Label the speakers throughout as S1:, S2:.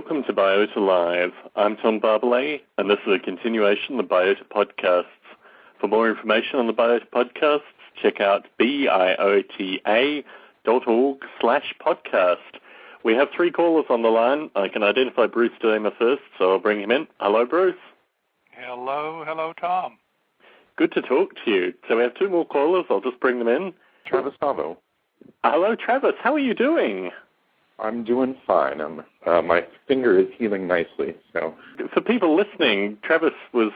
S1: Welcome to Biota Live. I'm Tom Barbalet, and this is a continuation of the Biota podcasts. For more information on the Biota podcasts, check out biota.org/podcast. We have three callers on the line. I can identify Bruce Damer first, so I'll bring him in. Hello, Bruce.
S2: Hello, Tom.
S1: Good to talk to you. So we have two more callers. I'll just bring them in.
S3: Travis Savo.
S1: Hello, Travis. How are you doing?
S3: I'm doing fine. My finger is healing nicely. So,
S1: for people listening, Travis was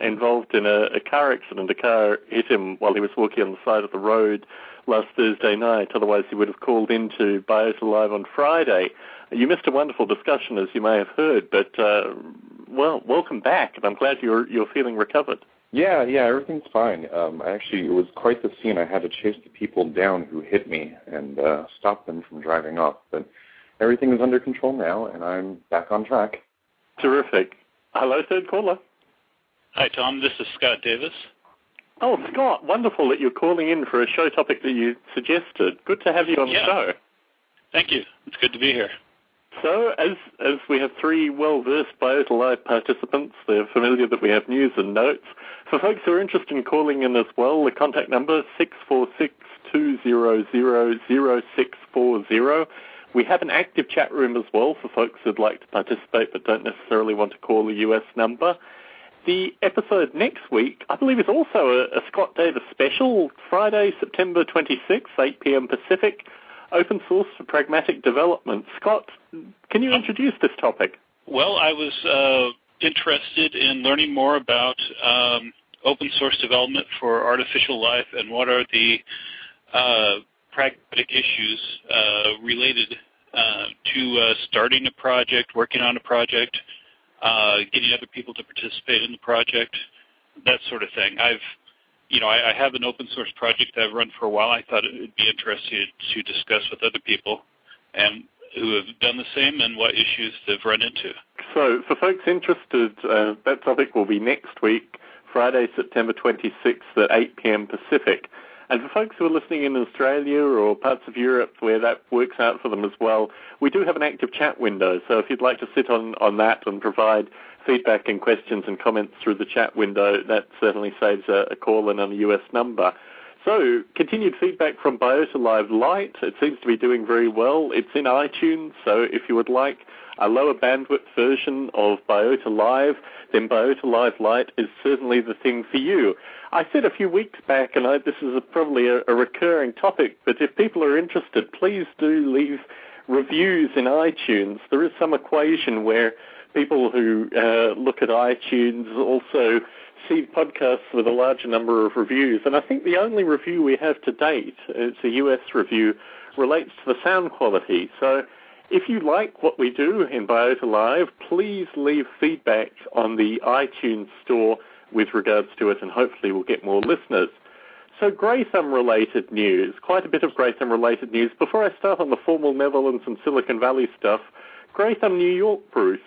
S1: involved in a car accident. A car hit him while he was walking on the side of the road last Thursday night. Otherwise, he would have called into Biota Live on Friday. You missed a wonderful discussion, as you may have heard. But welcome back, and I'm glad you're feeling recovered.
S3: Yeah, everything's fine. Actually, it was quite the scene. I had to chase the people down who hit me and stop them from driving off. But everything is under control now, and I'm back on track.
S1: Terrific. Hello, third caller.
S4: Hi, Tom. This is Scott Davis.
S1: Oh, Scott, wonderful that you're calling in for a show topic that you suggested. Good to have you on the show.
S4: Thank you. It's good to be here.
S1: So, as we have three well-versed Biota Live participants, they're familiar that we have news and notes. For folks who are interested in calling in as well, the contact number is 646-200-0640. We have an active chat room as well for folks who'd like to participate but don't necessarily want to call the US number. The episode next week, I believe, is also a Scott Davis special, Friday, September 26th, 8 p.m. Pacific. Open source for pragmatic development. Scott, can you introduce this topic?
S4: Well, I was interested in learning more about open source development for artificial life and what are the pragmatic issues related to starting a project, working on a project, getting other people to participate in the project, that sort of thing. I have an open source project that I've run for a while. I thought it would be interesting to discuss with other people and who have done the same and what issues they've run into.
S1: So for folks interested, that topic will be next week, Friday, September 26th at 8 p.m. Pacific. And for folks who are listening in Australia or parts of Europe where that works out for them as well, we do have an active chat window. So if you'd like to sit on that and provide feedback and questions and comments through the chat window, that certainly saves a call in on a US number. So, continued feedback from Biota Live Lite. It seems to be doing very well. It's in iTunes, so if you would like a lower bandwidth version of Biota Live, then Biota Live Lite is certainly the thing for you. I said a few weeks back, and this is probably a recurring topic, but if people are interested, please do leave reviews in iTunes. There is some equation where people who look at iTunes also see podcasts with a larger number of reviews. And I think the only review we have to date, it's a US review, relates to the sound quality. So if you like what we do in Biota Live, please leave feedback on the iTunes store with regards to it, and hopefully we'll get more listeners. So Grey Thumb-related news, quite a bit of Grey Thumb-related news. Before I start on the formal Netherlands and Silicon Valley stuff, Grey Thumb New York, Bruce.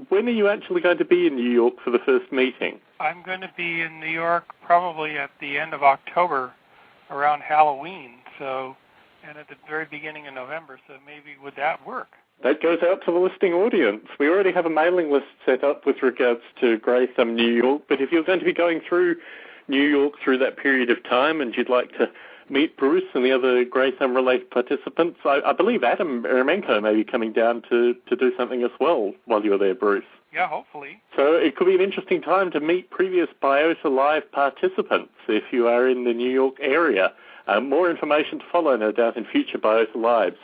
S1: When are you actually going to be in New York for the first meeting?
S2: I'm going to be in New York probably at the end of October, around Halloween, and at the very beginning of November, so maybe would that work?
S1: That goes out to the listening audience. We already have a mailing list set up with regards to Grey Thumb New York, but if you're going to be going through New York through that period of time and you'd like to meet Bruce and the other Grey Thumb-related participants, I believe Adam Eremenko may be coming down to do something as well while you're there, Bruce.
S2: Yeah, hopefully.
S1: So it could be an interesting time to meet previous Biota Live participants if you are in the New York area. More information to follow, no doubt, in future Biota Lives.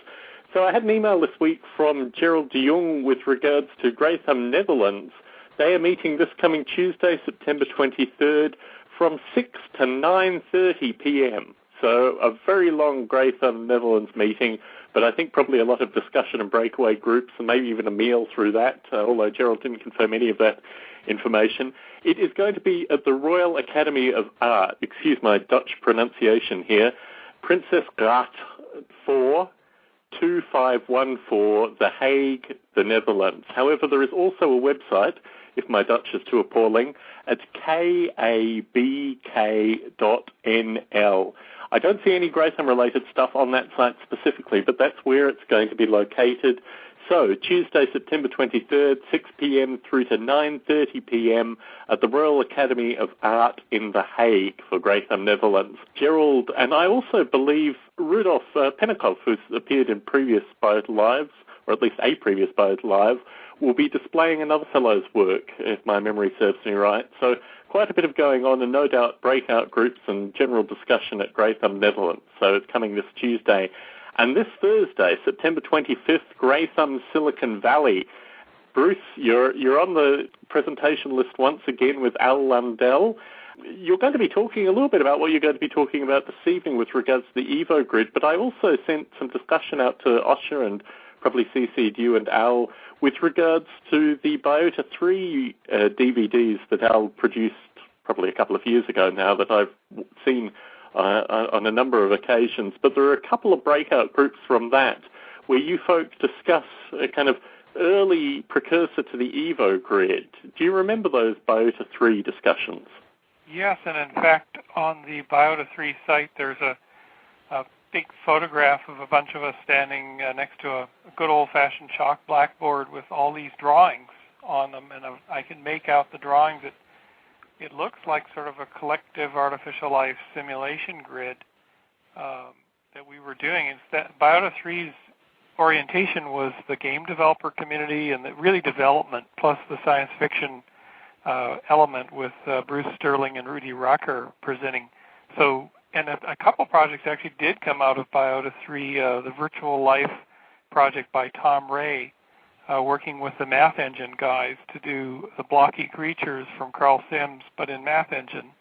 S1: So I had an email this week from Gerald de Jong with regards to Grey Thumb Netherlands. They are meeting this coming Tuesday, September 23rd, from 6 to 9:30 p.m. So a very long Grey Thumb Netherlands meeting, but I think probably a lot of discussion and breakaway groups and maybe even a meal through that, although Gerald didn't confirm any of that information. It is going to be at the Royal Academy of Art, excuse my Dutch pronunciation here, Prinsesgracht 4, 2514, The Hague, the Netherlands. However, there is also a website, if my Dutch is too appalling, it's kabk.nl. I don't see any Grey Thumb-related stuff on that site specifically, but that's where it's going to be located. So, Tuesday, September 23rd, 6 p.m. through to 9:30 p.m. at the Royal Academy of Art in The Hague for Greatham, Netherlands. Gerald, and I also believe Rudolf Penikoff, who's appeared in previous Biota Lives, or at least a previous Biota Live, will be displaying another fellow's work, if my memory serves me right. So quite a bit of going on, and no doubt breakout groups and general discussion at Greatham, Netherlands. So it's coming this Tuesday. And this Thursday, September 25th, Greatham, Silicon Valley. Bruce, you're on the presentation list once again with Al Lundell. You're going to be talking a little bit about what you're going to be talking about this evening with regards to the Evo grid, but I also sent some discussion out to Osher and probably CC'd you and Al with regards to the Biota 3 DVDs that Al produced probably a couple of years ago now that I've seen on a number of occasions. But there are a couple of breakout groups from that where you folks discuss a kind of early precursor to the Evo grid. Do you remember those Biota 3 discussions?
S2: Yes, and in fact, on the Biota 3 site, there's a big photograph of a bunch of us standing next to a good old-fashioned chalk blackboard with all these drawings on them, and I can make out the drawings. It looks like sort of a collective artificial life simulation grid that we were doing. It's that Biota 3's orientation was the game developer community and the really development plus the science fiction element with Bruce Sterling and Rudy Rucker presenting. So, and a couple projects actually did come out of Biota 3, the Virtual Life project by Tom Ray, working with the Math Engine guys to do the blocky creatures from Carl Sims, but in Math Engine.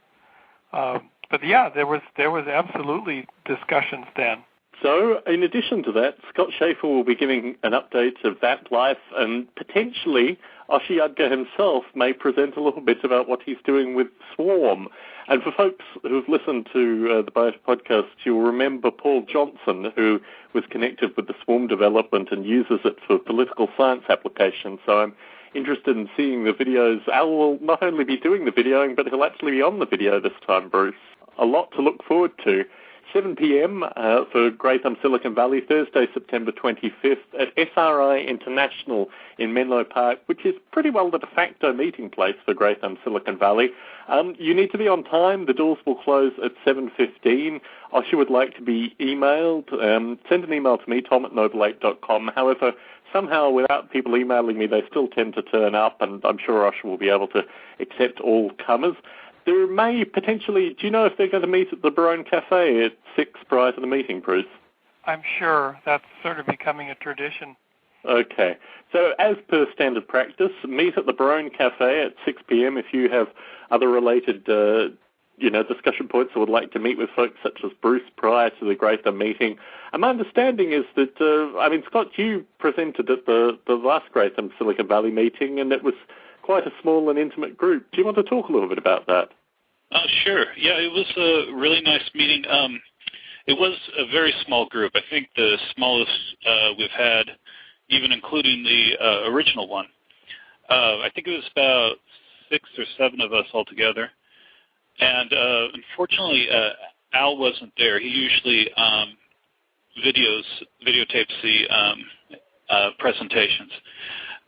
S2: But yeah, there was absolutely discussions then.
S1: So, in addition to that, Scott Schaefer will be giving an update of that life, and potentially Oshi Yudga himself may present a little bit about what he's doing with Swarm. And for folks who've listened to the Biota podcast, you'll remember Paul Johnson, who was connected with the Swarm development and uses it for political science applications. So I'm interested in seeing the videos. Al will not only be doing the videoing, but he'll actually be on the video this time, Bruce. A lot to look forward to. 7 p.m. For Greatham, Silicon Valley, Thursday, September 25th at SRI International in Menlo Park, which is pretty well the de facto meeting place for Greatham, Silicon Valley. You need to be on time. The doors will close at 7:15. Osher would like to be emailed. Send an email to me, tom@noble8.com. However, somehow without people emailing me, they still tend to turn up, and I'm sure Osher will be able to accept all comers. There may potentially, do you know if they're going to meet at the Barone Cafe at 6 prior to the meeting, Bruce?
S2: I'm sure that's sort of becoming a tradition.
S1: Okay. So as per standard practice, meet at the Barone Cafe at 6 p.m. if you have other related, discussion points or would like to meet with folks such as Bruce prior to the Greatham meeting. And my understanding is that, Scott, you presented at the last Greatham Silicon Valley meeting, and it was quite a small and intimate group. Do you want to talk a little bit about that?
S4: Sure. Yeah, it was a really nice meeting. It was a very small group. I think the smallest we've had, even including the original one. I think it was about 6 or 7 of us altogether. And unfortunately, Al wasn't there. He usually videotapes the presentations.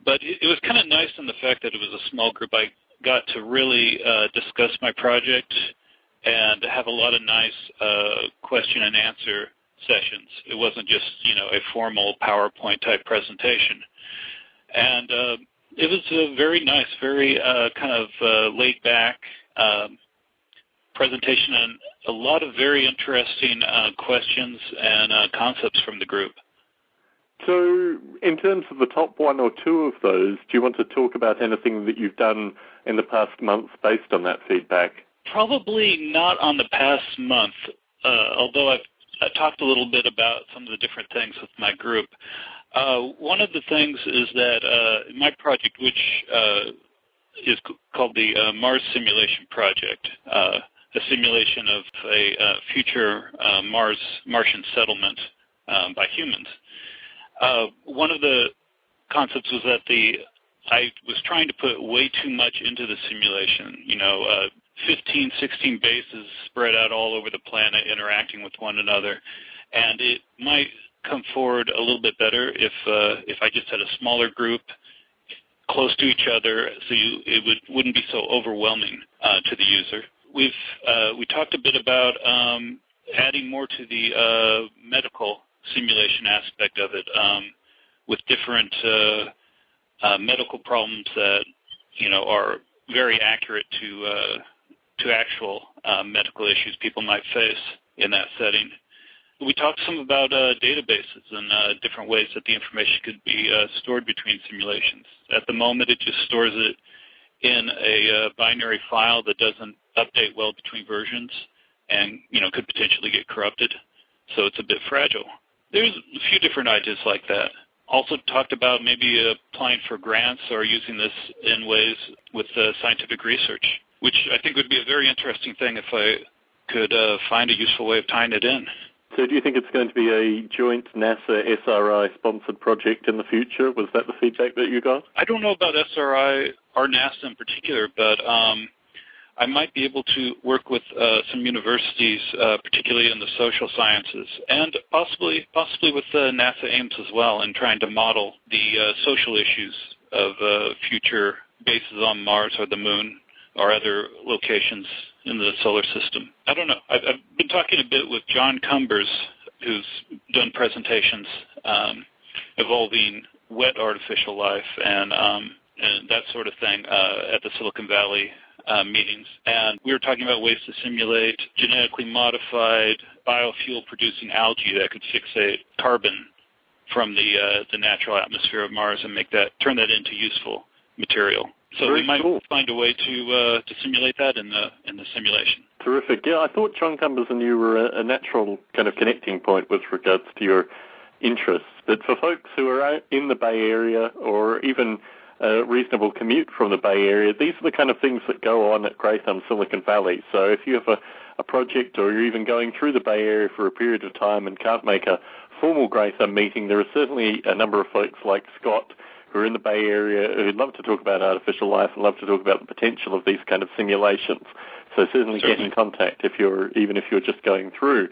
S4: But it was kind of nice in the fact that it was a small group. I got to really discuss my project and have a lot of nice question and answer sessions. It wasn't just, a formal PowerPoint type presentation. And it was a very nice, very kind of laid back presentation and a lot of very interesting questions and concepts from the group.
S1: So in terms of the top 1 or 2 of those, do you want to talk about anything that you've done in the past month based on that feedback?
S4: Probably not on the past month, although I've talked a little bit about some of the different things with my group. One of the things is that my project, which is called the Mars Simulation Project, a simulation of a future Martian settlement by humans. One of the concepts was that I was trying to put way too much into the simulation, 15, 16 bases spread out all over the planet interacting with one another. And come forward a little bit better if I just had a smaller group close to each other, so it wouldn't be so overwhelming to the user. We talked a bit about adding more to the medical simulation aspect of it, with different medical problems that are very accurate to actual medical issues people might face in that setting. We talked some about databases and different ways that the information could be stored between simulations. At the moment, it just stores it in a binary file that doesn't update well between versions and could potentially get corrupted. So it's a bit fragile. There's a few different ideas like that. Also talked about maybe applying for grants or using this in ways with scientific research, which I think would be a very interesting thing if I could find a useful way of tying it in.
S1: So do you think it's going to be a joint NASA-SRI-sponsored project in the future? Was that the feedback that you got?
S4: I don't know about SRI or NASA in particular, but I might be able to work with some universities, particularly in the social sciences, and possibly with NASA Ames as well, in trying to model the social issues of future bases on Mars or the Moon or other locations in the solar system. I don't know. I've been talking a bit with John Cumbers, who's done presentations involving wet artificial life and that sort of thing at the Silicon Valley meetings. And we were talking about ways to simulate genetically modified biofuel-producing algae that could fixate carbon from the natural atmosphere of Mars and turn that into useful material. So we might find a way to simulate that in the simulation.
S1: Terrific. Yeah, I thought John Cumbers and you were a natural kind of connecting point with regards to your interests. But for folks who are out in the Bay Area or even a reasonable commute from the Bay Area, these are the kind of things that go on at Graytham, Silicon Valley. So if you have a project or you're even going through the Bay Area for a period of time and can't make a formal Graytham meeting, there are certainly a number of folks like Scott who are in the Bay Area who'd love to talk about artificial life and love to talk about the potential of these kind of simulations. So certainly get in contact even if you're just going through.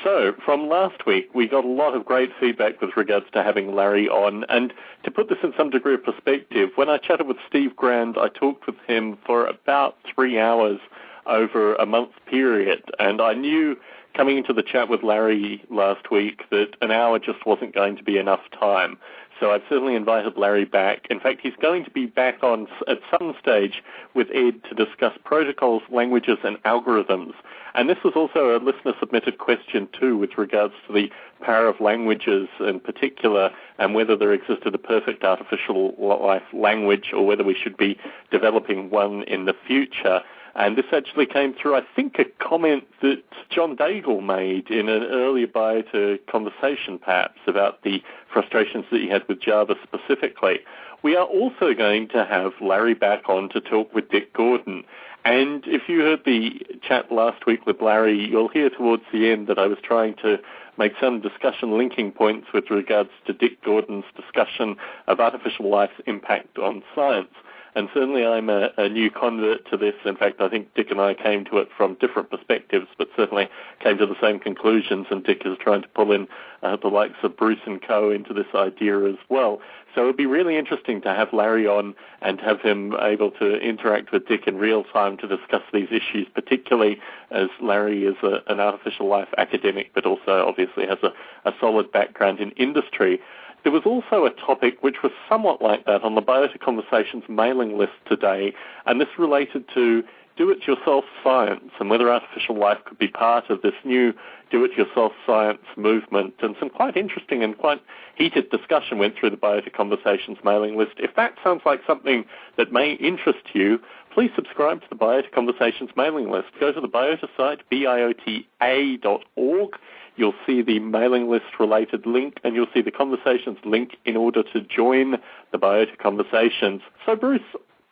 S1: So from last week, we got a lot of great feedback with regards to having Larry on. And to put this in some degree of perspective, when I chatted with Steve Grand, I talked with him for about 3 hours over a month period. And I knew coming into the chat with Larry last week that an hour just wasn't going to be enough time. So I've certainly invited Larry back. In fact, he's going to be back on at some stage with Ed to discuss protocols, languages, and algorithms. And this was also a listener-submitted question, too, with regards to the power of languages in particular and whether there existed a perfect artificial life language or whether we should be developing one in the future. And this actually came through, I think, a comment that John Daigle made in an earlier Biota conversation, perhaps, about the frustrations that he had with Java specifically. We are also going to have Larry back on to talk with Dick Gordon. And if you heard the chat last week with Larry, you'll hear towards the end that I was trying to make some discussion linking points with regards to Dick Gordon's discussion of artificial life's impact on science. And certainly I'm a new convert to this. In fact, I think Dick and I came to it from different perspectives, but certainly came to the same conclusions, and Dick is trying to pull in the likes of Bruce and co. into this idea as well. So it would be really interesting to have Larry on and have him able to interact with Dick in real time to discuss these issues, particularly as Larry is an artificial life academic, but also obviously has a solid background in industry. There was also a topic which was somewhat like that on the Biota Conversations mailing list today, and this related to do-it-yourself science and whether artificial life could be part of this new do-it-yourself science movement. And some quite interesting and quite heated discussion went through the Biota Conversations mailing list. If that sounds like something that may interest you, please subscribe to the Biota Conversations mailing list. Go to the Biota site, biota.org. You'll see the mailing list-related link, and you'll see the Conversations link in order to join the Biota Conversations. So, Bruce,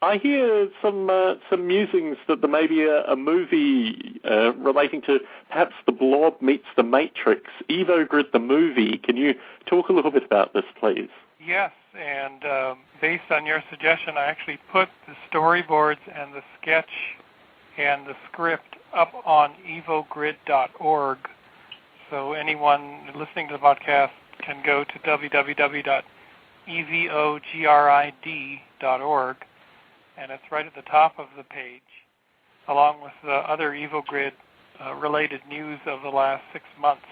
S1: I hear some musings that there may be a movie relating to perhaps the Blob meets the Matrix, EvoGrid the movie. Can you talk a little bit about this, please?
S2: Yes, and based on your suggestion, I actually put the storyboards and the sketch and the script up on evogrid.org. So anyone listening to the podcast and go to www.evogrid.org, and it's right at the top of the page, along with the other EvoGrid related news of the last 6 months.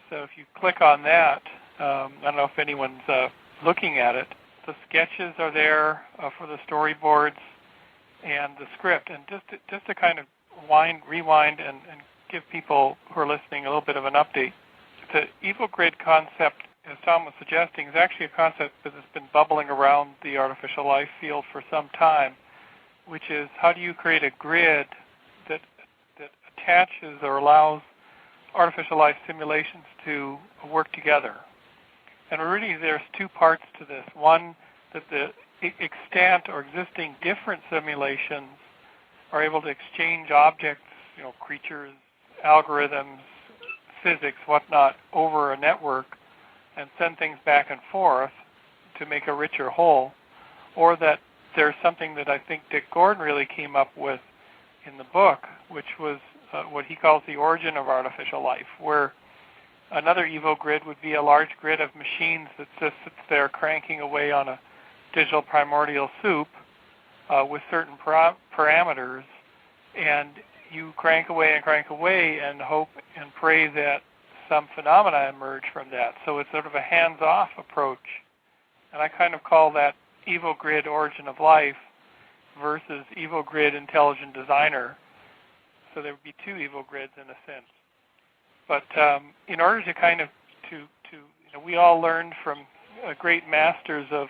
S2: So if you click on that, I don't know if anyone's looking at it, the sketches are there for the storyboards and the script. And just to kind of rewind and give people who are listening a little bit of an update, the EvoGrid concept, as Tom was suggesting, is actually a concept that has been bubbling around the artificial life field for some time, which is how do you create a grid that attaches or allows artificial life simulations to work together. And really there's two parts to this. One, that the extant or existing different simulations are able to exchange objects, creatures, algorithms, physics, whatnot, over a network and send things back and forth to make a richer whole, or that there's something that I think Dick Gordon really came up with in the book, which was what he calls the origin of artificial life, where another EvoGrid would be a large grid of machines that just sits there cranking away on a digital primordial soup with certain parameters, and you crank away and hope and pray that some phenomena emerge from that. So it's sort of a hands-off approach, and I kind of call that EvoGrid origin of life versus EvoGrid intelligent designer. So there would be two EvoGrids in a sense. But in order to kind of we all learned from great masters of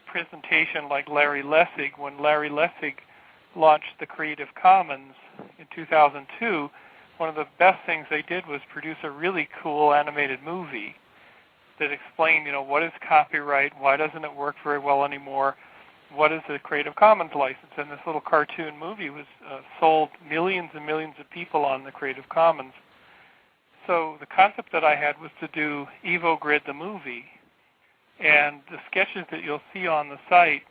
S2: presentation like Larry Lessig. When Larry Lessig launched the Creative Commons in 2002, one of the best things they did was produce a really cool animated movie that explained, what is copyright, why doesn't it work very well anymore, what is the Creative Commons license, and this little cartoon movie was sold millions and millions of people on the Creative Commons. So the concept that I had was to do EvoGrid the movie, and the sketches that you'll see on the site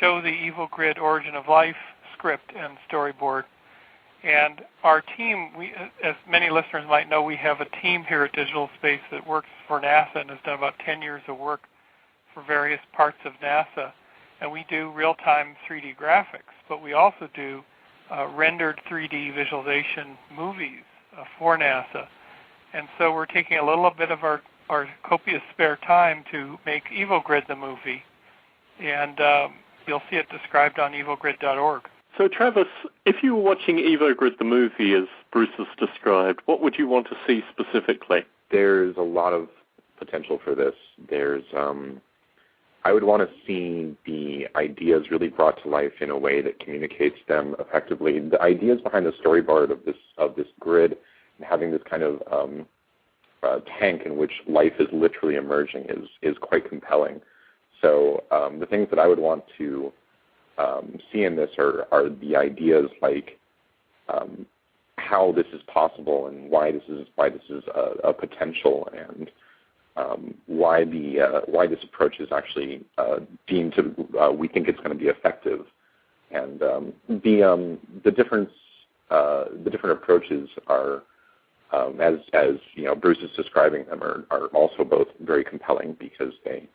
S2: show the EvoGrid origin of life script and storyboard. And our team, as many listeners might know, we have a team here at Digital Space that works for NASA and has done about 10 years of work for various parts of NASA. And we do real-time 3D graphics, but we also do rendered 3D visualization movies for NASA. And so we're taking a little bit of our copious spare time to make EvoGrid the movie. And you'll see it described on evogrid.org.
S1: So, Travis, if you were watching EvoGrid the movie, as Bruce has described, what would you want to see specifically?
S3: There's a lot of potential for this. I would want to see the ideas really brought to life in a way that communicates them effectively. The ideas behind the storyboard of this grid and having this kind of tank in which life is literally emerging is quite compelling. So the things that I would want to see in this are the ideas like how this is possible and why this is a potential, and why this approach is actually deemed to we think it's going to be effective, and the different approaches are as Bruce is describing them are also both very compelling because they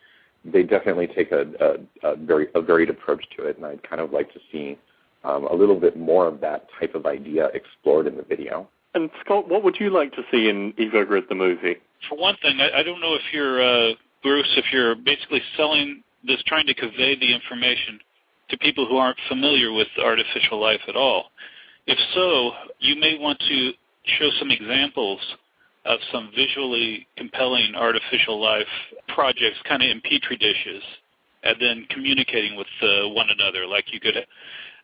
S3: definitely take a very varied approach to it, and I'd kind of like to see a little bit more of that type of idea explored in the video.
S1: And Scott, what would you like to see in EvoGrid the movie?
S4: For one thing, I don't know if you're, Bruce, if you're basically selling this, trying to convey the information to people who aren't familiar with artificial life at all. If so, you may want to show some examples of some visually compelling artificial life projects kind of in petri dishes, and then communicating with one another. Like you could,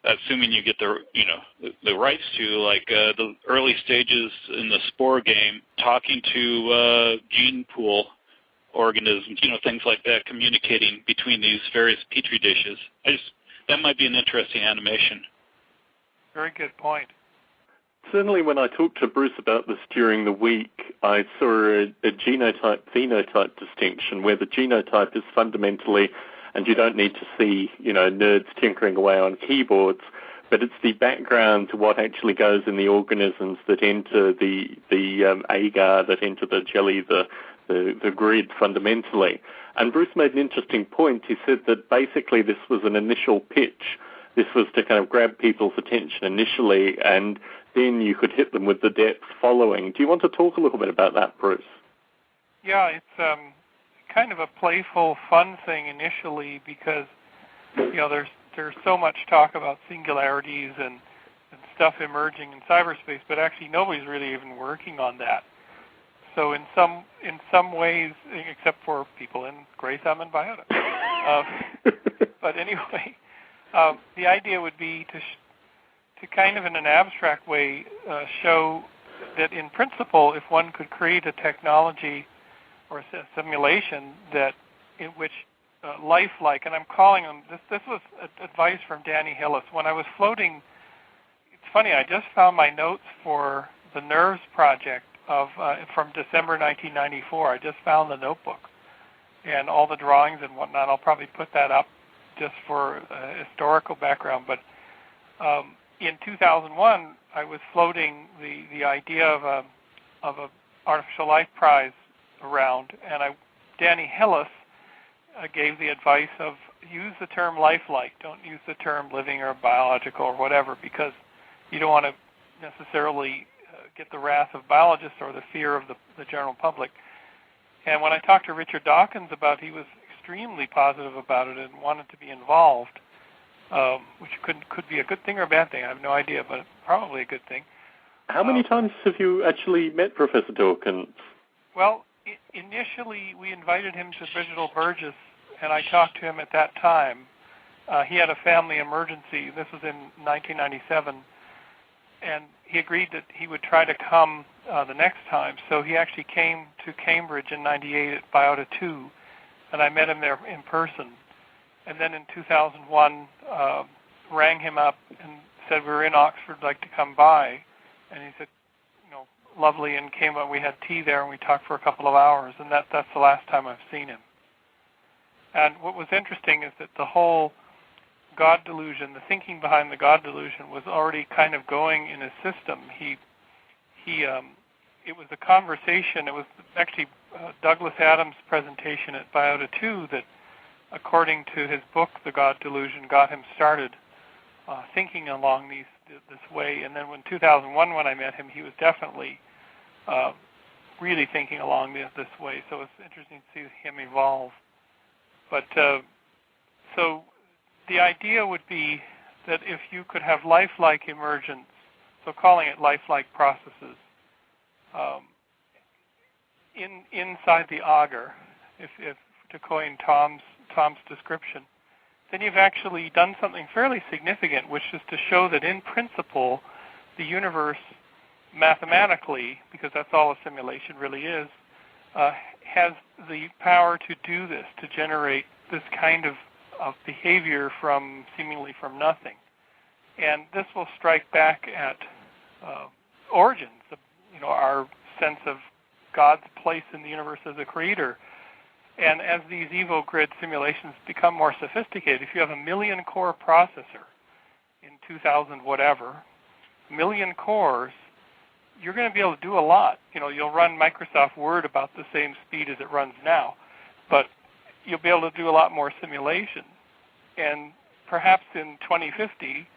S4: assuming you get the rights to, like the early stages in the spore game, talking to gene pool organisms, things like that, communicating between these various petri dishes. That might be an interesting animation.
S2: Very good point.
S1: Certainly when I talked to Bruce about this during the week, I saw a genotype-phenotype distinction where the genotype is fundamentally, and you don't need to see, nerds tinkering away on keyboards, but it's the background to what actually goes in the organisms that enter the agar, that enter the jelly, the the grid fundamentally. And Bruce made an interesting point. He said that basically this was an initial pitch. This was to kind of grab people's attention initially, and then you could hit them with the depth following. Do you want to talk a little bit about that, Bruce?
S2: Yeah, it's kind of a playful, fun thing initially because there's so much talk about singularities and stuff emerging in cyberspace, but actually nobody's really even working on that. So in some ways, except for people in Gray Thumb and Biota. But anyway, the idea would be to kind of in an abstract way show that in principle, if one could create a technology or a simulation that in which lifelike, and I'm calling them, this was advice from Danny Hillis. When I was floating, it's funny, I just found my notes for the NERVS project from December 1994. I just found the notebook and all the drawings and whatnot. I'll probably put that up just for historical background. But in 2001, I was floating the idea of a artificial life prize around, and Danny Hillis gave the advice of use the term lifelike. Don't use the term living or biological or whatever, because you don't want to necessarily get the wrath of biologists or the fear of the general public. And when I talked to Richard Dawkins about it, he was extremely positive about it and wanted to be involved, which could be a good thing or a bad thing. I have no idea, but probably a good thing.
S1: How many times have you actually met Professor Dawkins?
S2: Well, initially we invited him to Digital Burgess, and I talked to him at that time. He had a family emergency. This was in 1997, and he agreed that he would try to come the next time. So he actually came to Cambridge in 98 at Biota 2, and I met him there in person. And then in 2001, rang him up and said, we're in Oxford, like to come by. And he said, lovely, and came up. We had tea there, and we talked for a couple of hours, and that's the last time I've seen him. And what was interesting is that the whole God delusion, the thinking behind the God delusion, was already kind of going in his system. It was a conversation. It was actually Douglas Adams' presentation at Biota 2 that, according to his book, The God Delusion, got him started thinking along this way. And then in 2001, when I met him, he was definitely really thinking along this way. So it's interesting to see him evolve. But so the idea would be that if you could have lifelike emergence, so calling it lifelike processes, inside the auger, if to coin Tom's description, then you've actually done something fairly significant, which is to show that in principle, the universe mathematically, because that's all a simulation really is, has the power to do this, to generate this kind of behavior seemingly from nothing. And this will strike back at origins, our sense of God's place in the universe as a creator. And as these Evo grid simulations become more sophisticated, if you have a 1,000,000 core processor in 2000 whatever, 1,000,000 cores, you're going to be able to do a lot. You'll run Microsoft Word about the same speed as it runs now, but you'll be able to do a lot more simulation. And perhaps in 2050,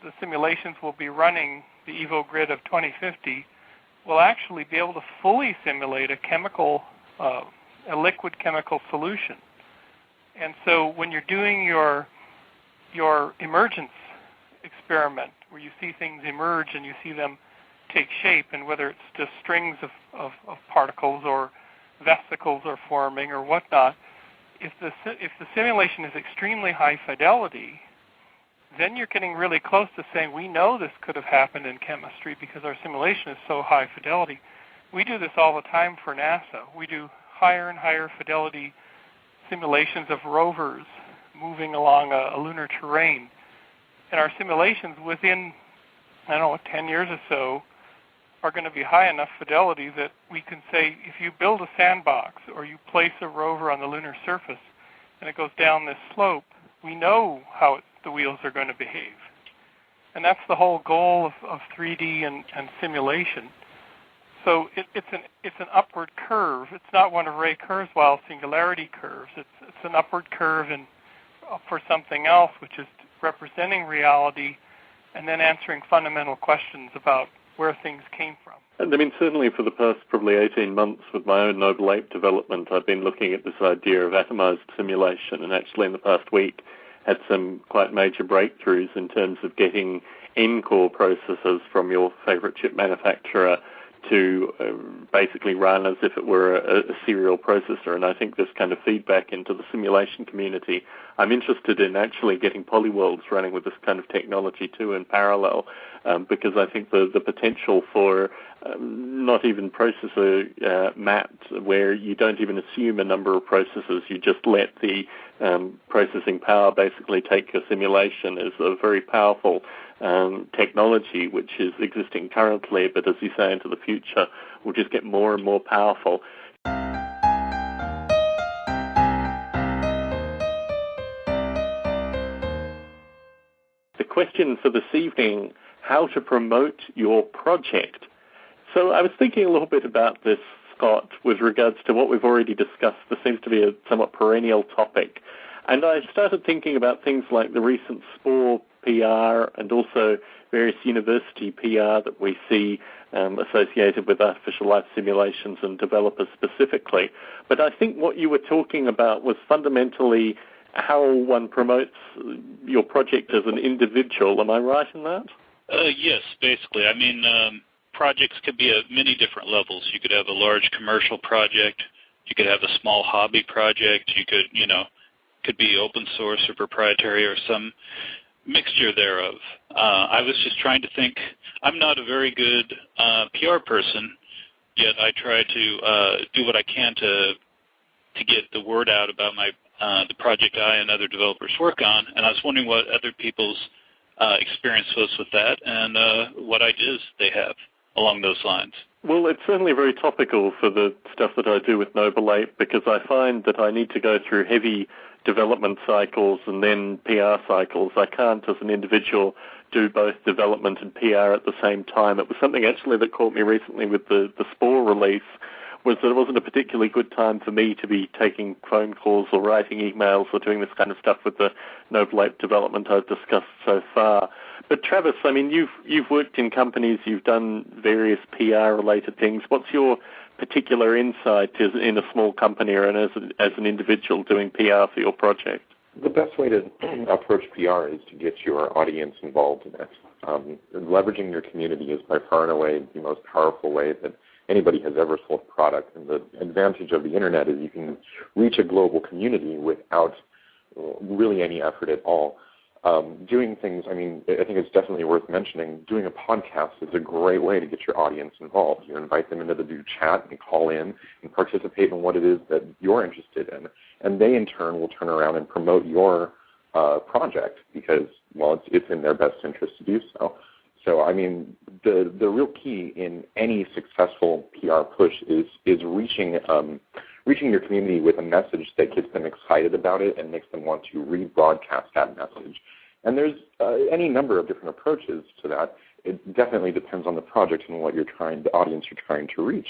S2: the simulations will be running, the Evo grid of 2050 will actually be able to fully simulate a liquid chemical solution. And so when you're doing your emergence experiment, where you see things emerge and you see them take shape, and whether it's just strings of particles or vesicles are forming or whatnot, if the simulation is extremely high fidelity, then you're getting really close to saying, we know this could have happened in chemistry because our simulation is so high fidelity. We do this all the time for NASA. We do higher and higher fidelity simulations of rovers moving along a lunar terrain. And our simulations within, 10 years or so, are going to be high enough fidelity that we can say, if you build a sandbox or you place a rover on the lunar surface and it goes down this slope, we know how the wheels are going to behave. And that's the whole goal of 3D and simulation. So it's an upward curve. It's not one of Ray Kurzweil's singularity curves. It's an upward curve for something else, which is representing reality and then answering fundamental questions about where things came from.
S1: And I mean, certainly for the past probably 18 months with my own Noble Ape development, I've been looking at this idea of atomized simulation, and actually in the past week had some quite major breakthroughs in terms of getting N-core processors from your favorite chip manufacturer to basically run as if it were a serial processor. And I think this kind of feedback into the simulation community, I'm interested in actually getting polyworlds running with this kind of technology too in parallel, because I think the potential for not even processor mapped, where you don't even assume a number of processors, you just let the processing power basically take your simulation, is a very powerful technology which is existing currently, but as you say, into the future will just get more and more powerful. The question for this evening, how to promote your project. So I was thinking a little bit about this, Scott, with regards to what we've already discussed. This seems to be a somewhat perennial topic. And I started thinking about things like the recent Spore PR and also various university PR that we see associated with artificial life simulations and developers specifically. But I think what you were talking about was fundamentally how one promotes your project as an individual. Am I right in that?
S4: Yes, basically. I mean, projects could be at many different levels. You could have a large commercial project. You could have a small hobby project. You could, could be open source or proprietary or some mixture thereof. I was just trying to think. I'm not a very good PR person, yet I try to do what I can to get the word out about the project I and other developers work on. And I was wondering what other people's experience was with that and what ideas they have along those lines.
S1: Well, it's certainly very topical for the stuff that I do with Noble Ape, because I find that I need to go through heavy development cycles and then PR cycles. I can't, as an individual, do both development and PR at the same time. It was something actually that caught me recently with the Spore release, was that it wasn't a particularly good time for me to be taking phone calls or writing emails or doing this kind of stuff with the Noble Ape development I've discussed so far. But Travis, I mean, you've worked in companies, you've done various PR-related things. What's your particular insight in a small company or as an individual doing PR for your project?
S3: The best way to approach PR is to get your audience involved in it. Leveraging your community is by far and away the most powerful way that anybody has ever sold a product. And the advantage of the Internet is you can reach a global community without really any effort at all. Doing things, I mean, I think it's definitely worth mentioning, doing a podcast is a great way to get your audience involved. You invite them into the chat and call in and participate in what it is that you're interested in. And they, in turn, will turn around and promote your project because, well, it's in their best interest to do so. So, I mean, the real key in any successful PR push is reaching your community with a message that gets them excited about it and makes them want to rebroadcast that message. And there's any number of different approaches to that. It definitely depends on the project and what the audience you're trying to reach.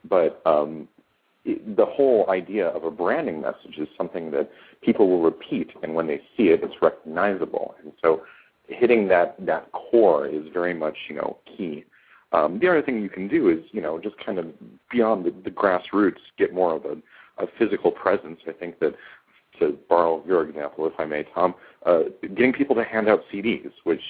S3: But the whole idea of a branding message is something that people will repeat, and when they see it, it's recognizable. And so hitting that core is very much, key. The other thing you can do is, just kind of beyond the grassroots, get more of a physical presence. I think that, to borrow your example, if I may, Tom, getting people to hand out CDs, which,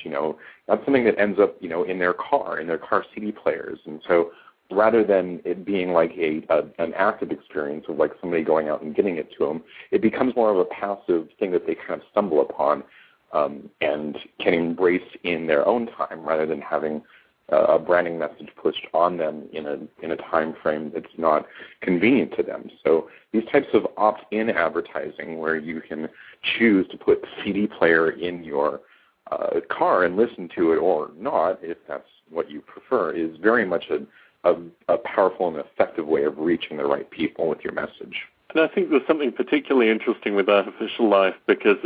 S3: that's something that ends up, in their car CD players. And so rather than it being like an active experience of like somebody going out and getting it to them, it becomes more of a passive thing that they kind of stumble upon and can embrace in their own time rather than having a branding message pushed on them in a time frame that's not convenient to them. So these types of opt-in advertising where you can choose to put a CD player in your car and listen to it or not, if that's what you prefer, is very much a powerful and effective way of reaching the right people with your message.
S1: And I think there's something particularly interesting with artificial life because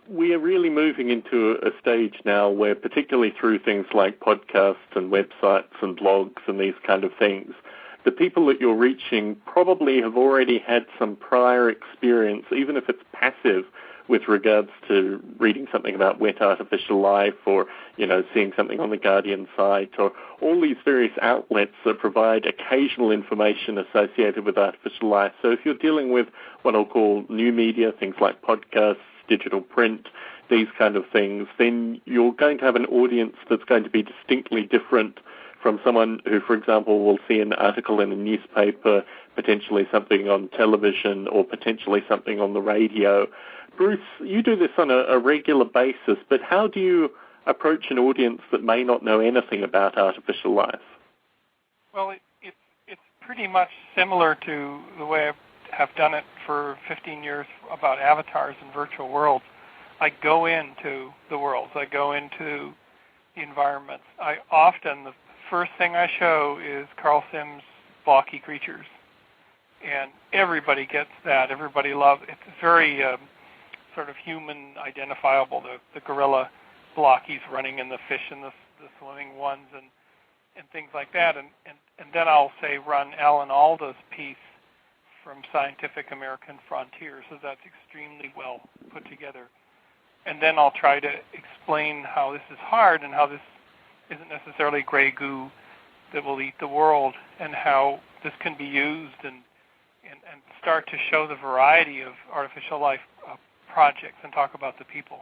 S1: we are really moving into a stage now where, particularly through things like podcasts and websites and blogs and these kind of things, the people that you're reaching probably have already had some prior experience, even if it's passive, with regards to reading something about wet artificial life or, seeing something on the Guardian site or all these various outlets that provide occasional information associated with artificial life. So if you're dealing with what I'll call new media, things like podcasts, digital print, these kind of things, then you're going to have an audience that's going to be distinctly different from someone who, for example, will see an article in a newspaper, potentially something on television or potentially something on the radio. Bruce, you do this on a regular basis, but how do you approach an audience that may not know anything about artificial life?
S2: Well, it's pretty much similar to the way I have done it for 15 years about avatars and virtual worlds. I go into the worlds. I go into the environments. The first thing I show is Carl Sims' blocky creatures, and everybody gets that. Everybody loves it. It's very sort of human identifiable, the gorilla blockies running in the fish and the swimming ones and things like that. And then I'll say run Alan Alda's piece from Scientific American Frontiers, so that's extremely well put together. And then I'll try to explain how this is hard and how this isn't necessarily gray goo that will eat the world, and how this can be used and start to show the variety of artificial life projects and talk about the people.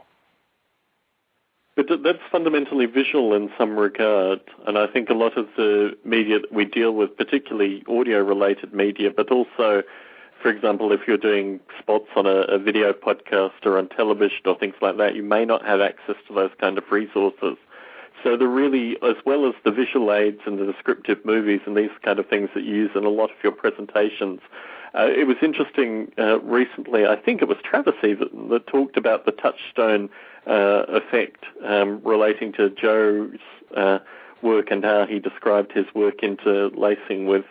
S1: But that's fundamentally visual in some regard, and I think a lot of the media that we deal with, particularly audio-related media, but also, for example, if you're doing spots on a video podcast or on television or things like that, you may not have access to those kind of resources. So the really, as well as the visual aids and the descriptive movies and these kind of things that you use in a lot of your presentations, it was interesting recently, I think it was Travis even, that talked about the touchstone effect relating to Joe's work and how he described his work interlacing with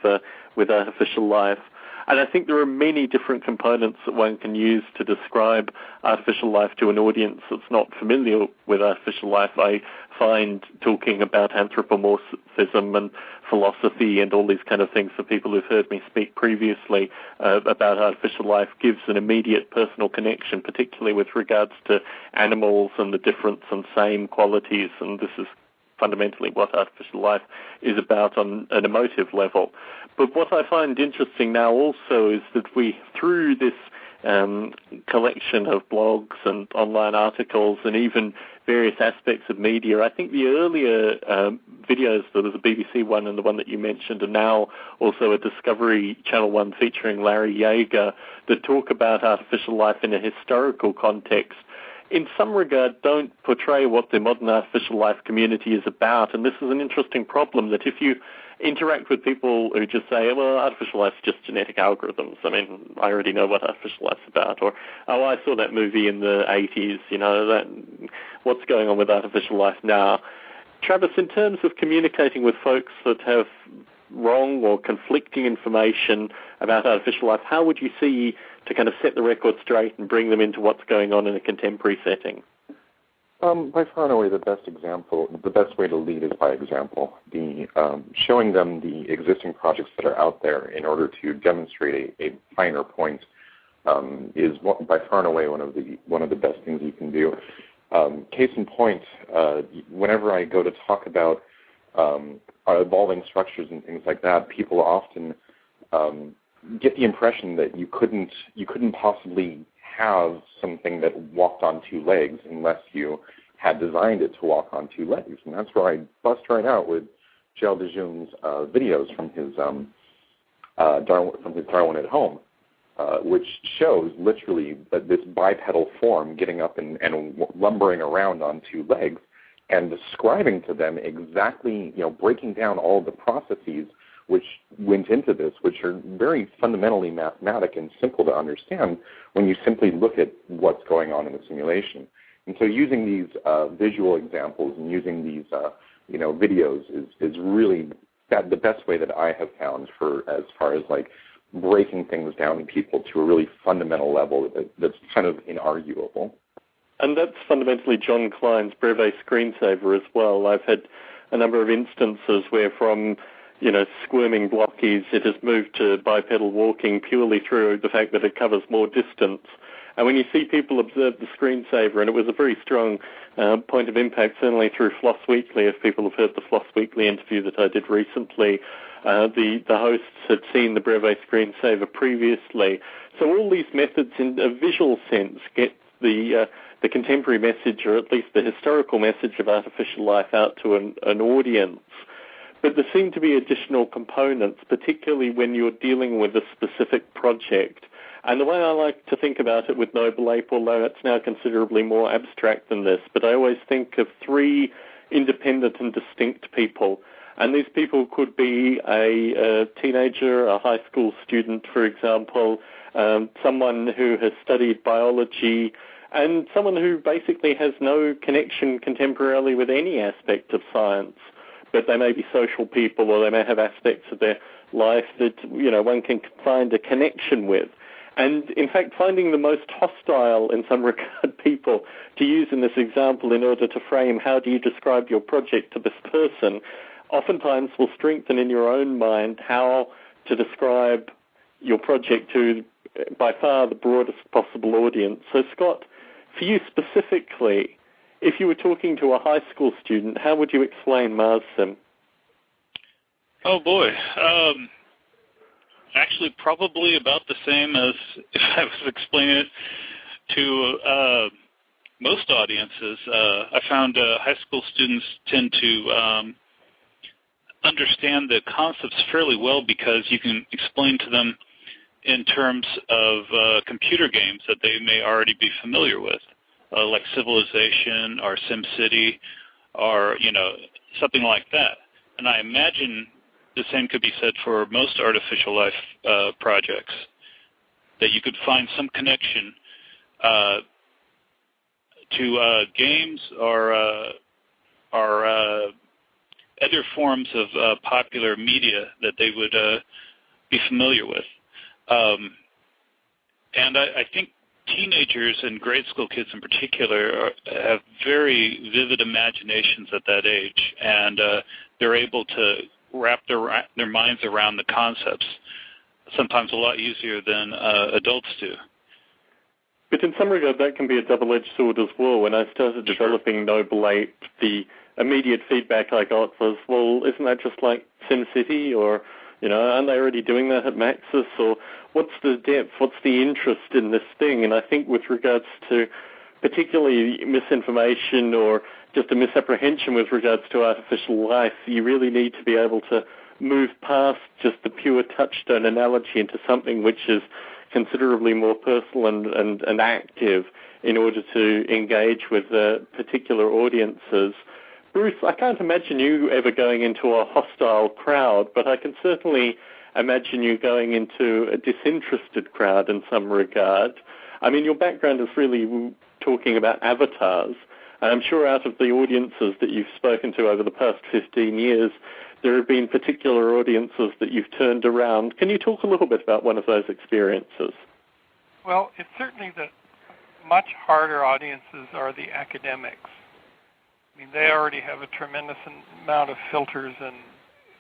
S1: artificial life. And I think there are many different components that one can use to describe artificial life to an audience that's not familiar with artificial life. I find talking about anthropomorphism and philosophy and all these kind of things for people who've heard me speak previously about artificial life gives an immediate personal connection, particularly with regards to animals and the difference and same qualities. And this is fundamentally what artificial life is about on an emotive level. But what I find interesting now also is that we, through this collection of blogs and online articles and even various aspects of media, I think the earlier videos, there was a BBC one and the one that you mentioned, and now also a Discovery Channel 1 featuring Larry Yeager, that talk about artificial life in a historical context, in some regard don't portray what the modern artificial life community is about. And this is an interesting problem, that if you interact with people who just say, well, artificial life's just genetic algorithms, I mean, I already know what artificial life's about, or, oh, I saw that movie in the 80s, what's going on with artificial life now? Travis, in terms of communicating with folks that have wrong or conflicting information about artificial life, how would you see to kind of set the record straight and bring them into what's going on in a contemporary setting?
S3: By far and away, the best way to lead is by example. Showing them the existing projects that are out there in order to demonstrate a finer point is by far and away one of the best things you can do. Case in point, whenever I go to talk about our evolving structures and things like that, people often get the impression that you couldn't possibly have something that walked on two legs unless you had designed it to walk on two legs. And that's where I bust right out with Gel de Jun's videos from his Darwin at Home, which shows literally this bipedal form getting up and lumbering around on two legs, and describing to them exactly, breaking down all the processes which went into this, which are very fundamentally mathematic and simple to understand when you simply look at what's going on in the simulation. And so using these visual examples and using these videos is really the best way that I have found for as far as like breaking things down to people to a really fundamental level that's kind of inarguable.
S1: And that's fundamentally John Klein's Breve screensaver as well. I've had a number of instances where from, squirming blockies, it has moved to bipedal walking purely through the fact that it covers more distance. And when you see people observe the screensaver, and it was a very strong point of impact, certainly through Floss Weekly, if people have heard the Floss Weekly interview that I did recently, the hosts had seen the Breve screensaver previously. So all these methods in a visual sense get the contemporary message, or at least the historical message of artificial life out to an audience. But there seem to be additional components, particularly when you're dealing with a specific project. And the way I like to think about it with Noble Ape, although it's now considerably more abstract than this, but I always think of three independent and distinct people. And these people could be a teenager, a high school student, for example, someone who has studied biology, and someone who basically has no connection contemporarily with any aspect of science. But they may be social people, or they may have aspects of their life that, one can find a connection with. And, in fact, finding the most hostile, in some regard, people to use in this example in order to frame how do you describe your project to this person, oftentimes will strengthen in your own mind how to describe your project to, by far, the broadest possible audience. So, Scott, for you specifically, if you were talking to a high school student, how would you explain Mars Sim?
S4: Oh, boy. Actually, probably about the same as if I was explaining it to most audiences. I found high school students tend to understand the concepts fairly well because you can explain to them in terms of computer games that they may already be familiar with. Like Civilization or SimCity or, something like that. And I imagine the same could be said for most artificial life projects, that you could find some connection to games or other forms of popular media that they would be familiar with. And I think teenagers and grade school kids in particular have very vivid imaginations at that age, and they're able to wrap their minds around the concepts sometimes a lot easier than adults do.
S1: But in some regard, that can be a double-edged sword as well. When I started developing Noble Ape, the immediate feedback I got was, well, isn't that just like SimCity? Or, aren't they already doing that at Maxis? Or what's the depth? What's the interest in this thing? And I think with regards to particularly misinformation or just a misapprehension with regards to artificial life, you really need to be able to move past just the pure touchstone analogy into something which is considerably more personal and active in order to engage with particular audiences. Bruce, I can't imagine you ever going into a hostile crowd, but I can certainly imagine you going into a disinterested crowd in some regard. I mean, your background is really talking about avatars, and I'm sure out of the audiences that you've spoken to over the past 15 years, there have been particular audiences that you've turned around. Can you talk a little bit about one of those experiences?
S2: Well, it's certainly the much harder audiences are the academics. I mean, they already have a tremendous amount of filters and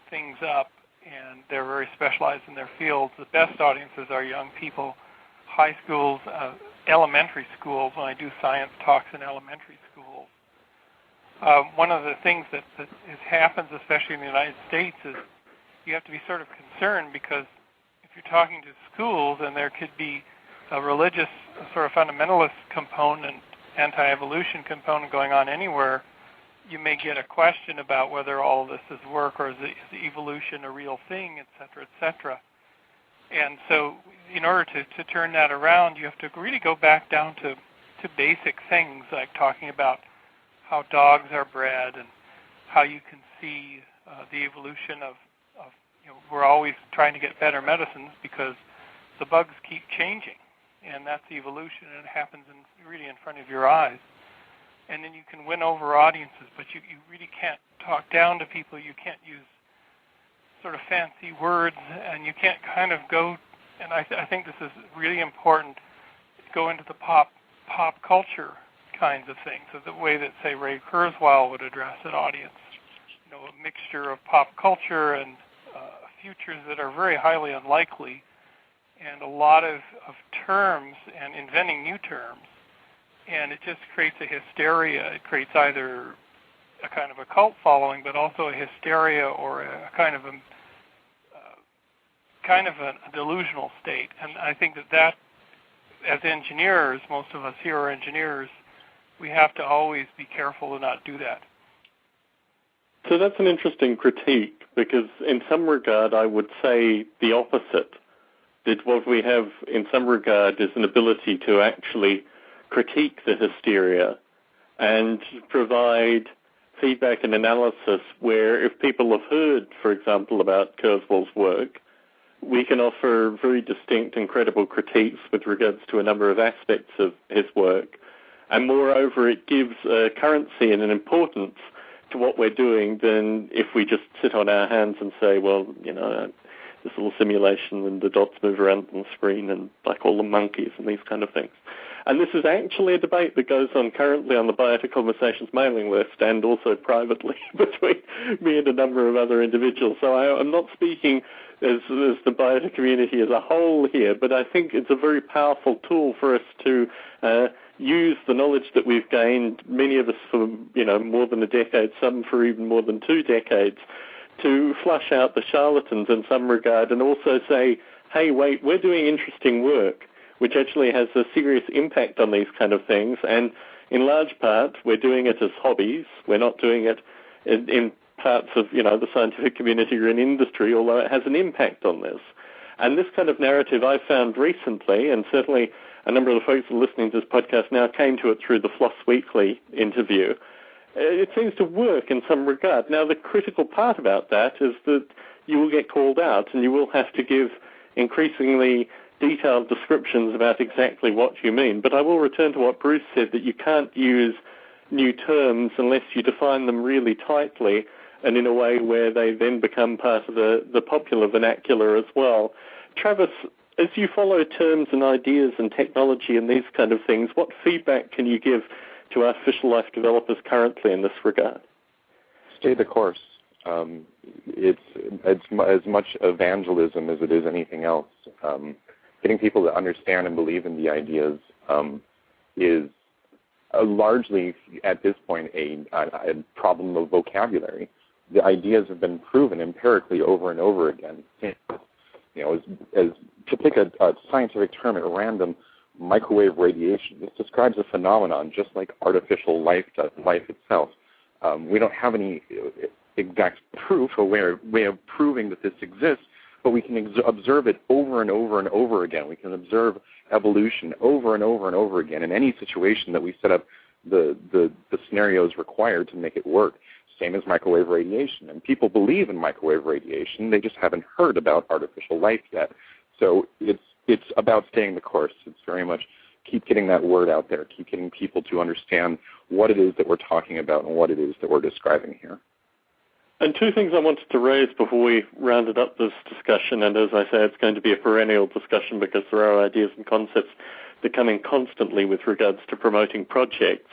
S2: things up, and they're very specialized in their fields. The best audiences are young people, high schools, elementary schools, when I do science talks in elementary schools. One of the things that happens, especially in the United States, is you have to be sort of concerned because if you're talking to schools and there could be a religious sort of fundamentalist component, anti-evolution component going on anywhere, you may get a question about whether all of this is work or is evolution a real thing, et cetera, et cetera. And so in order to turn that around, you have to really go back down to basic things like talking about how dogs are bred and how you can see the evolution of we're always trying to get better medicines because the bugs keep changing, and that's evolution, and it happens really in front of your eyes. And then you can win over audiences, but you really can't talk down to people. You can't use sort of fancy words, and you can't kind of go and I think this is really important, go into the pop culture kinds of things, so the way that, say, Ray Kurzweil would address an audience. You know, a mixture of pop culture and futures that are very highly unlikely, and a lot of terms and inventing new terms. And it just creates a hysteria. It creates either a kind of a cult following, but also a hysteria or a kind of a delusional state. And I think that as engineers, most of us here are engineers, we have to always be careful to not do that.
S1: So that's an interesting critique, because in some regard I would say the opposite, that what we have in some regard is an ability to actually critique the hysteria and provide feedback and analysis where if people have heard, for example, about Kurzweil's work, we can offer very distinct and credible critiques with regards to a number of aspects of his work. And moreover, it gives a currency and an importance to what we're doing than if we just sit on our hands and say, well, you know, this little simulation and the dots move around on the screen and like all the monkeys and these kind of things. And this is actually a debate that goes on currently on the Biota Conversations mailing list and also privately between me and a number of other individuals. So I'm not speaking as the Biota community as a whole here, but I think it's a very powerful tool for us to use the knowledge that we've gained, many of us for more than a decade, some for even more than 2 decades, to flush out the charlatans in some regard and also say, hey, wait, we're doing interesting work which actually has a serious impact on these kind of things, and in large part we're doing it as hobbies. We're not doing it in parts of the scientific community or in industry, although it has an impact on this. And this kind of narrative I've found recently, and certainly a number of the folks who are listening to this podcast now came to it through the Floss Weekly interview, it seems to work in some regard. Now, the critical part about that is that you will get called out and you will have to give increasingly detailed descriptions about exactly what you mean. But I will return to what Bruce said, that you can't use new terms unless you define them really tightly and in a way where they then become part of the popular vernacular as well. Travis, as you follow terms and ideas and technology and these kind of things, what feedback can you give to artificial life developers currently in this regard?
S3: Stay the course. It's as much evangelism as it is anything else. Getting people to understand and believe in the ideas is largely, at this point, a problem of vocabulary. The ideas have been proven empirically over and over again. As to pick a scientific term at random, microwave radiation. This describes a phenomenon just like artificial life does, life itself. We don't have any exact proof or way of proving that this exists, but we can observe it over and over and over again. We can observe evolution over and over and over again in any situation that we set up the scenarios required to make it work. Same as microwave radiation. And people believe in microwave radiation. They just haven't heard about artificial life yet. So it's about staying the course. It's very much keep getting that word out there, keep getting people to understand what it is that we're talking about and what it is that we're describing here.
S1: And 2 things I wanted to raise before we rounded up this discussion, and as I say, it's going to be a perennial discussion because there are ideas and concepts that come in constantly with regards to promoting projects.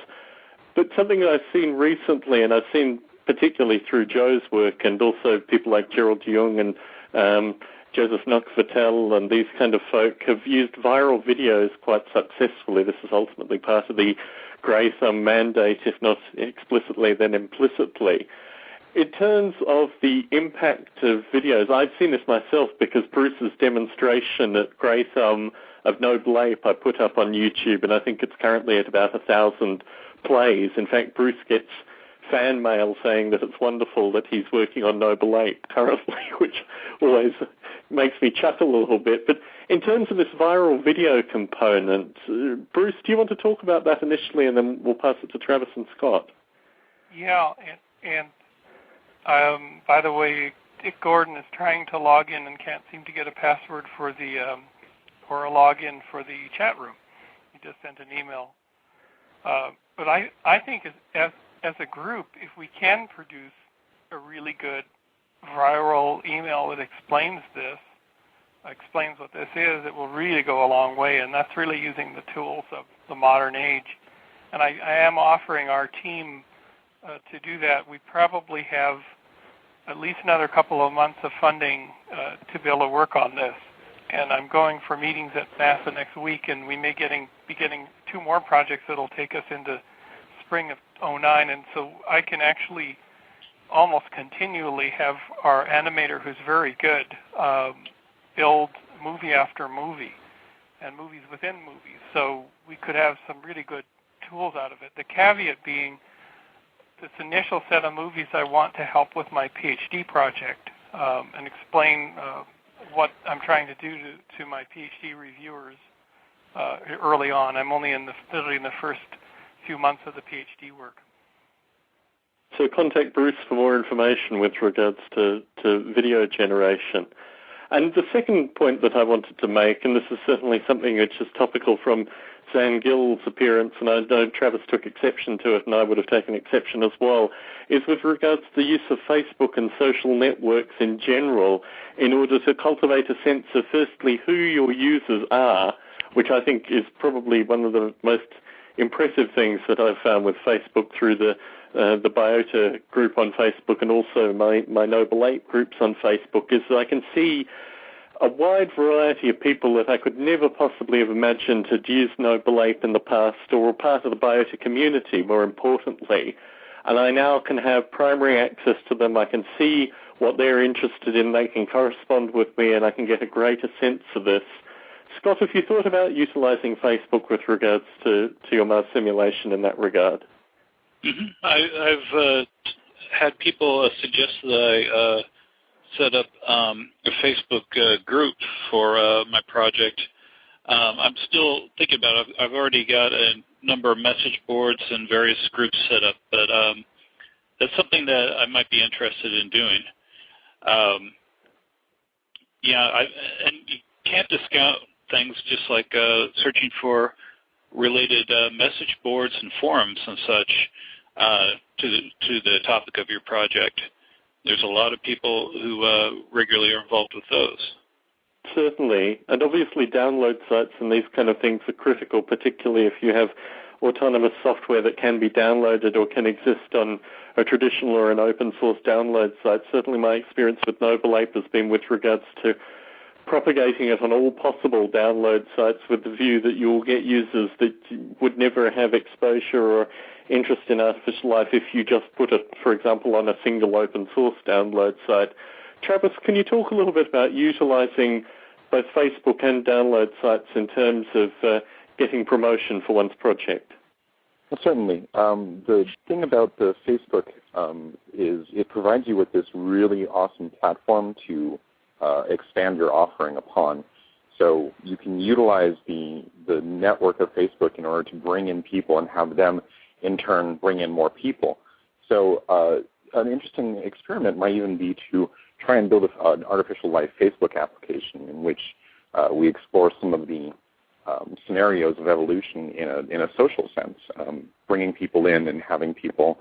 S1: But something that I've seen recently, and I've seen particularly through Joe's work and also people like Gerald Jung and Joseph Knox-Vittel and these kind of folk have used viral videos quite successfully. This is ultimately part of the grey thumb mandate, if not explicitly, then implicitly. In terms of the impact of videos, I've seen this myself because Bruce's demonstration at Grey Thumb of Noble Ape I put up on YouTube, and I think it's currently at about 1,000 plays. In fact, Bruce gets fan mail saying that it's wonderful that he's working on Noble Ape currently, which always makes me chuckle a little bit. But in terms of this viral video component, Bruce, do you want to talk about that initially, and then we'll pass it to Travis and Scott?
S2: Yeah, and by the way, Dick Gordon is trying to log in and can't seem to get a password for the or a login for the chat room. He just sent an email. But I think as a group, if we can produce a really good viral email that explains this, explains what this is, it will really go a long way, and that's really using the tools of the modern age. And I am offering our team to do that. We probably have at least another couple of months of funding to be able to work on this. And I'm going for meetings at NASA next week, and we may be getting 2 more projects that will take us into spring of 2009. And so I can actually almost continually have our animator, who's very good, build movie after movie and movies within movies. So we could have some really good tools out of it. The caveat being this initial set of movies I want to help with my PhD project and explain what I'm trying to do to my PhD reviewers early on. I'm only literally in the first few months of the PhD work.
S1: So contact Bruce for more information with regards to video generation. And the second point that I wanted to make, and this is certainly something which is topical from Zan Gill's appearance, and I know Travis took exception to it, and I would have taken exception as well, is with regards to the use of Facebook and social networks in general in order to cultivate a sense of, firstly, who your users are, which I think is probably one of the most impressive things that I've found with Facebook through the Biota group on Facebook and also my Noble Ape groups on Facebook, is that I can see a wide variety of people that I could never possibly have imagined had used Noble Ape in the past or were part of the Biota community, more importantly. And I now can have primary access to them. I can see what they're interested in. They can correspond with me, and I can get a greater sense of this. Scott, have you thought about utilizing Facebook with regards to your Mars simulation in that regard?
S4: Mm-hmm. I've had people suggest that I set up a Facebook group for my project. I'm still thinking about it. I've already got a number of message boards and various groups set up, but that's something that I might be interested in doing. And you can't discount things just like searching for related message boards and forums and such to the topic of your project. There's a lot of people who regularly are involved with those.
S1: Certainly, and obviously download sites and these kind of things are critical, particularly if you have autonomous software that can be downloaded or can exist on a traditional or an open source download site. Certainly my experience with Noble Ape has been with regards to propagating it on all possible download sites with the view that you will get users that would never have exposure or interest in artificial life if you just put it, for example, on a single open source download site. Travis, can you talk a little bit about utilizing both Facebook and download sites in terms of getting promotion for one's project?
S3: Well, certainly. The thing about the Facebook is it provides you with this really awesome platform to expand your offering upon. So you can utilize the network of Facebook in order to bring in people and have them in turn bring in more people. So an interesting experiment might even be to try and build an artificial life Facebook application in which we explore some of the scenarios of evolution in a social sense, bringing people in and having people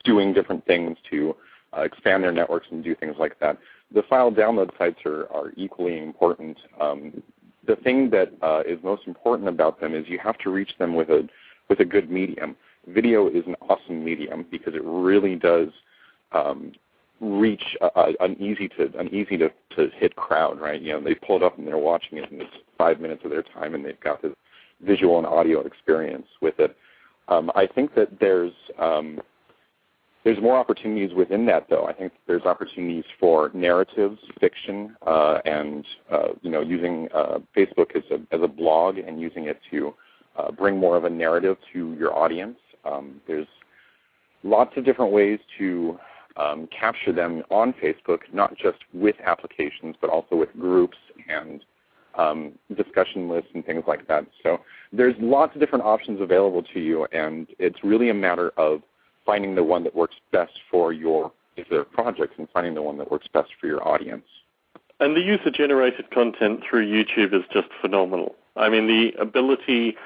S3: doing different things to expand their networks and do things like that. The file download sites are equally important. The thing that is most important about them is you have to reach them with a good medium. Video is an awesome medium because it really does reach an easy to hit crowd, right? You know, they pull it up and they're watching it, and it's 5 minutes of their time, and they've got this visual and audio experience with it. I think that there's more opportunities within that, though. I think there's opportunities for narratives, fiction, and using Facebook as a blog and using it to bring more of a narrative to your audience. There's lots of different ways to capture them on Facebook, not just with applications, but also with groups and discussion lists and things like that. So there's lots of different options available to you, and it's really a matter of finding the one that works best for your particular projects and finding the one that works best for your audience.
S1: And the user-generated content through YouTube is just phenomenal. I mean, the ability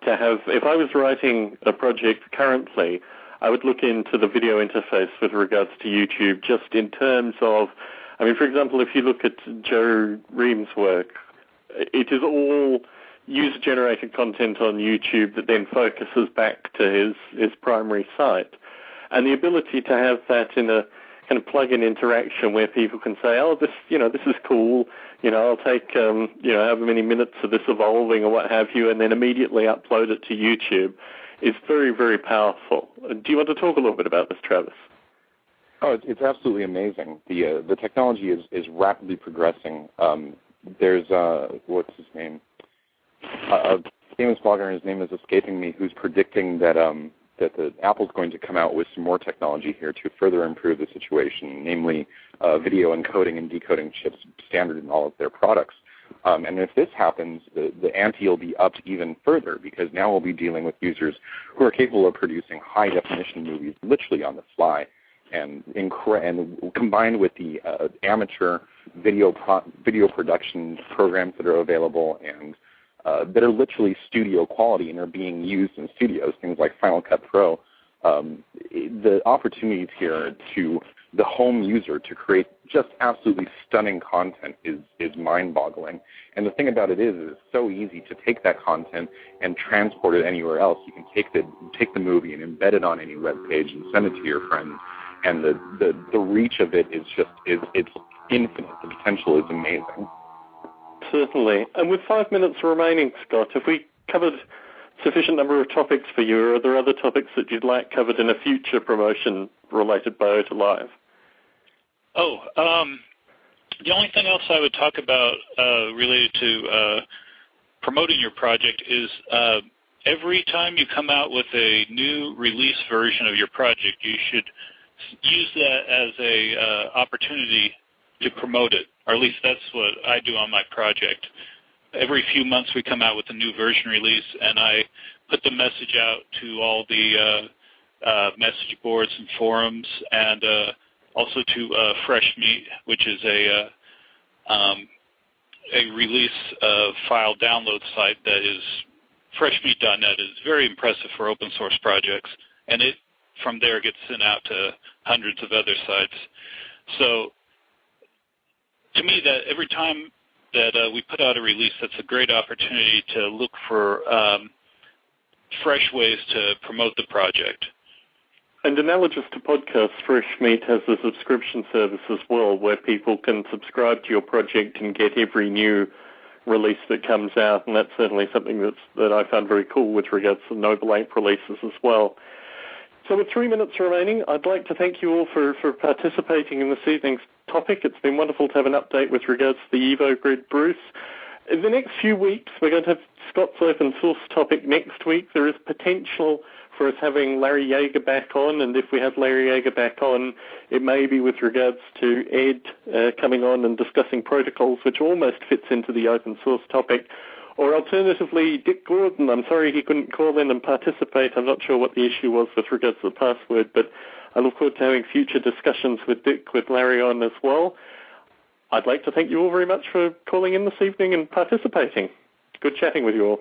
S1: to have, if I was writing a project currently, I would look into the video interface with regards to YouTube just in terms of I mean, for example, if you look at Joe Ream's work, it is all user-generated content on YouTube that then focuses back to his primary site. And the ability to have that in a kind of plug-in interaction where people can say, oh, this is cool, I'll take, however many minutes of this evolving or what have you, and then immediately upload it to YouTube is very, very powerful. Do you want to talk a little bit about this, Travis?
S3: Oh, it's absolutely amazing. The technology is rapidly progressing. There's, what's his name? A famous blogger, his name is escaping me, who's predicting that the Apple's going to come out with some more technology here to further improve the situation, namely video encoding and decoding chips standard in all of their products. And if this happens, the ante will be upped even further, because now we'll be dealing with users who are capable of producing high-definition movies literally on the fly. And combined with the amateur video production programs that are available and that are literally studio quality and are being used in studios, things like Final Cut Pro, the opportunities here to the home user to create just absolutely stunning content is mind-boggling. And the thing about it is it's so easy to take that content and transport it anywhere else. You can take the movie and embed it on any web page and send it to your friends. And the reach of it is it's infinite. The potential is amazing.
S1: Certainly. And with 5 minutes remaining, Scott, have we covered sufficient number of topics for you, or are there other topics that you'd like covered in a future promotion-related Biota Live?
S4: Oh, the only thing else I would talk about related to promoting your project is every time you come out with a new release version of your project, you should use that as a opportunity to promote it, or at least that's what I do on my project. Every few months we come out with a new version release, and I put the message out to all the message boards and forums, and also to Fresh Meat, which is a release file download site that is freshmeat.net. is very impressive for open source projects, and it from there gets sent out to hundreds of other sites. So to me, that every time that we put out a release, that's a great opportunity to look for fresh ways to promote the project.
S1: And analogous to podcasts, Fresh Meat has a subscription service as well, where people can subscribe to your project and get every new release that comes out, and that's certainly something that I found very cool with regards to Noble Ape releases as well. So with 3 minutes remaining, I'd like to thank you all for participating in this evening's topic. It's been wonderful to have an update with regards to the EvoGrid, Bruce. In the next few weeks, we're going to have Scott's open source topic next week. There is potential for us having Larry Yeager back on, and if we have Larry Yeager back on, it may be with regards to Ed coming on and discussing protocols, which almost fits into the open source topic. Or alternatively, Dick Gordon. I'm sorry he couldn't call in and participate. I'm not sure what the issue was with regards to the password, but I look forward to having future discussions with Dick, with Larry on as well. I'd like to thank you all very much for calling in this evening and participating. Good chatting with you all.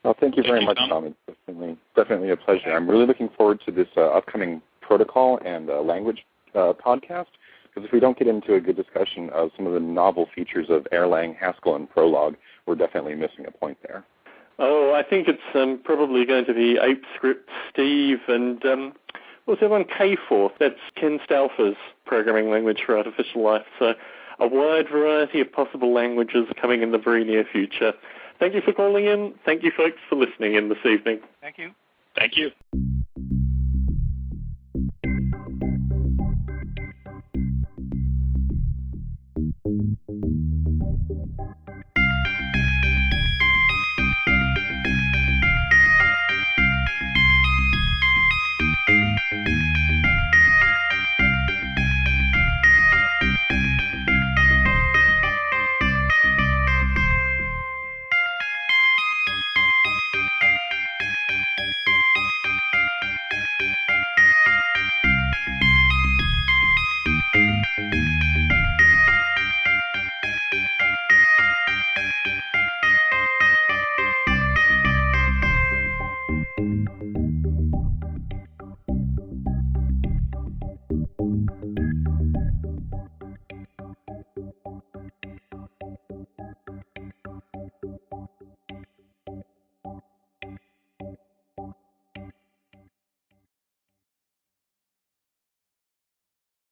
S3: Well, thank you very much, Tom. It's definitely a pleasure. I'm really looking forward to this upcoming protocol and language podcast, because if we don't get into a good discussion of some of the novel features of Erlang, Haskell, and Prolog, we're definitely missing a point there.
S1: Oh, I think it's probably going to be ApeScript, Steve, and what's the other one? K4. That's Ken Stauffer's programming language for artificial life. So a wide variety of possible languages coming in the very near future. Thank you for calling in. Thank you, folks, for listening in this evening.
S2: Thank you.
S4: Thank you.